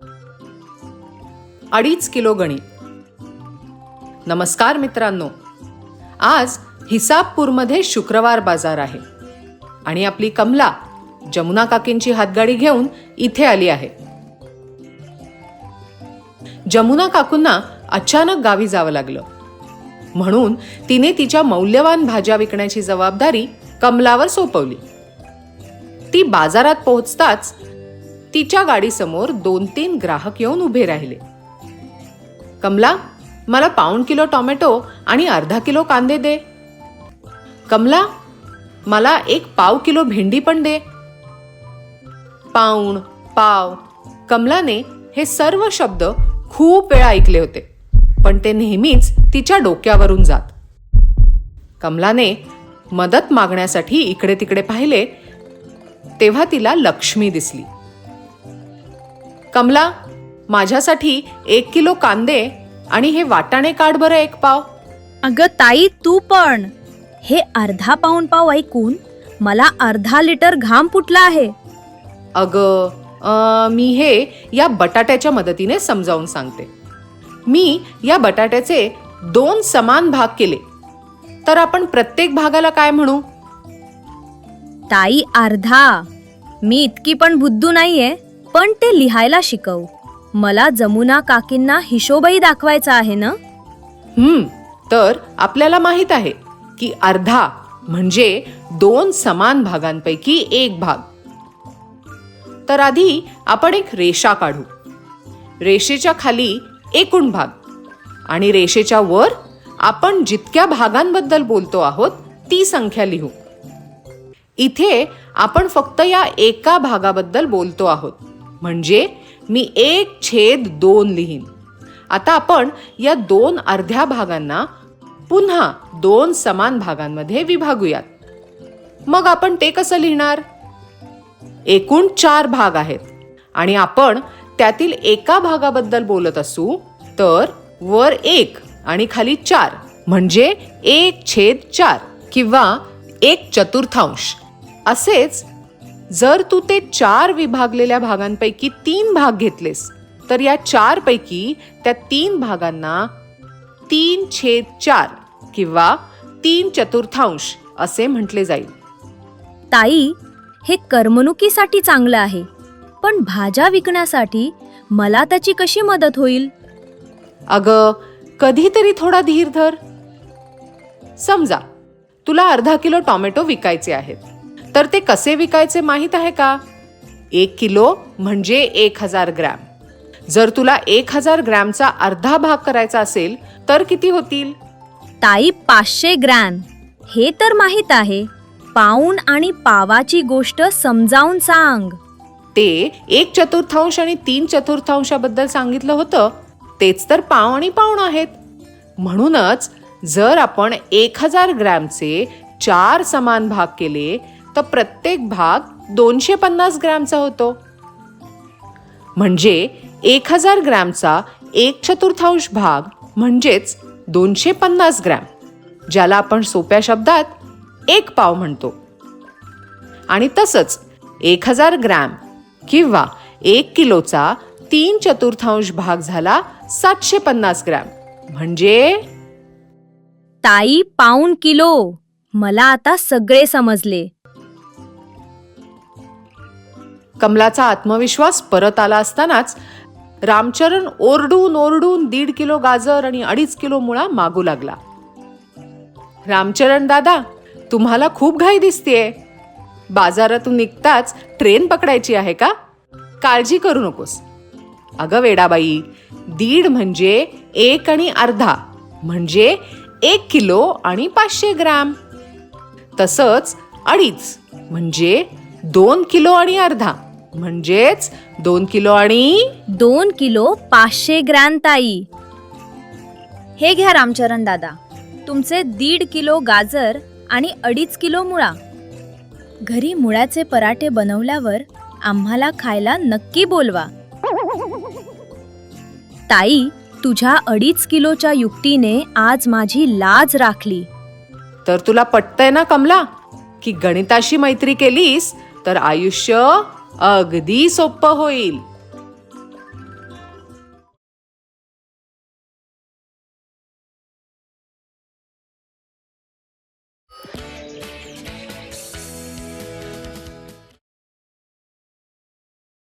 2.5 kilo गणित. नमस्कार मित्रांनो, आज हिसाबपूरमध्ये शुक्रवार बाजार आहे आणि आपली कमला जमुना काकींची हातगाडी घेऊन इथे आली आहे. जमुना काकूंना अचानक गावी जावं लागलं, म्हणून तिने तिच्या मौल्यवान भाज्या विकण्याची जबाबदारी कमलावर सोपवली. ती बाजारात पोहोचताच तिच्या गाडीसमोर 2-3 ग्राहक येऊन उभे राहिले. कमला, मला 1/2 किलो टोमॅटो आणि अर्धा किलो कांदे दे. कमला, मला 1/4 किलो भेंडी पण दे. पाऊण, पाव. कमलाने हे सर्व शब्द खूप वेळा ऐकले होते, पण ते नेहमीच तिच्या डोक्यावरून जात. कमलाने मदत मागण्यासाठी इकडे तिकडे पाहिले तेव्हा तिला लक्ष्मी दिसली. कमला, माझ्यासाठी 1 किलो कांदे आणि हे वाटाणे काढ बरं 1 पाव. अगं ताई, तू पण. हे अर्धा पाऊण पाव ऐकून मला अर्धा लिटर घाम फुटला आहे. अगं, मी हे या बटाट्याच्या मदतीने समजावून सांगते. मी या बटाट्याचे 2 समान भाग केले, तर आपण प्रत्येक भागाला काय म्हणू? ताई, अर्धा. मी इतकी पण बुद्धू नाहीये, पण ते लिहायला शिकव. मला जमुना काकींना हिशोबही दाखवायचा आहे ना. तर आपल्याला माहित आहे की अर्धा म्हणजे 2 समान भागांपैकी 1 भाग. तर आधी आपण एक रेषा काढू. रेषेच्या खाली एकूण भाग आणि रेषेच्या वर आपण जितक्या भागांबद्दल बोलतो आहोत ती संख्या लिहू. इथे आपण फक्त या एका भागाबद्दल बोलतो आहोत, म्हणजे मी 1/2 लिहीन. आता आपण या 2 अर्ध्या भागांना पुन्हा 2 समान भागांमध्ये विभागूयात. मग आपण ते कसं लिहिणार? एकूण 4 भाग आहेत आणि आपण त्यातील एका भागाबद्दल बोलत असू तर वर 1 आणि खाली 4 म्हणजे 1/4 किंवा 1/4. असेच जर तू ते 4 विभागलेल्या भागांपैकी 3 भाग घेतलेस तर या 4 पैकी त्या 3 भागांना 3/4 किंवा 3/4 असे म्हटले जाईल. ताई, हे करमणुकीसाठी चांगलं आहे, पण भाज्या विकण्यासाठी मला त्याची कशी मदत होईल? अगं, कधीतरी थोडा धीर धर. समजा तुला अर्धा किलो टोमॅटो विकायचे आहेत, तर ते कसे विकायचे माहीत आहे का? 1 किलो म्हणजे 1000 ग्रॅम. जर तुला 1000 ग्रॅमचा अर्धा भाग करायचा असेल तर किती होतील? ताई, 500 ग्रॅम. हे तर माहित आहे. पाऊण आणि पावाची गोष्ट समजावून सांग. ते 1/4 आणि 3/4 बद्दल सांगितलं होतं, तेच तर पाव आणि पाऊण आहेत. म्हणूनच जर आपण 1000 ग्रॅमचे 4 समान भाग केले तर प्रत्येक भाग 250 ग्रॅमचा होतो. म्हणजे 1000 ग्रॅमचा 1/4 भाग म्हणजेच 250 ग्रॅम, ज्याला आपण सोप्या शब्दात 1 पाव म्हणतो. आणि तसंच 1000 ग्रॅम किंवा 1 किलोचा 3/4 भाग झाला 750 ग्रॅम म्हणजे. ताई, पाऊण किलो. मला आता सगळे समजले. कमलाचा आत्मविश्वास परत आला असतानाच रामचरण ओरडून ओरडून 1.5 किलो गाजर आणि 2.5 किलो मुळा मागू लागला. रामचरण दादा, तुम्हाला खूप घाई दिसतेय. बाजारातून निघताच ट्रेन पकडायची आहे का? काळजी करू नकोस. अगं वेडाबाई, 1.5 म्हणजे 1 आणि अर्धा म्हणजे 1 किलो आणि 500 ग्रॅम. तसंच 2.5 म्हणजे 2 किलो आणि अर्धा म्हणजेच 2 किलो आणि 2 किलो 500 ग्रॅम. ताई, हे घ्या रामचरण दादा, तुमचे 1.5 किलो गाजर आणि 2.5 किलो मुळा. घरी मुळ्याचे पराठे बनवल्यावर आम्हाला खायला नक्की बोलवा. ताई, तुझ्या 2.5 किलोच्या युक्तीने आज माझी लाज राखली. तर तुला पटतंय ना कमला, की गणिताशी मैत्री केलीस तर आयुष्य अगदी सोपं होईल.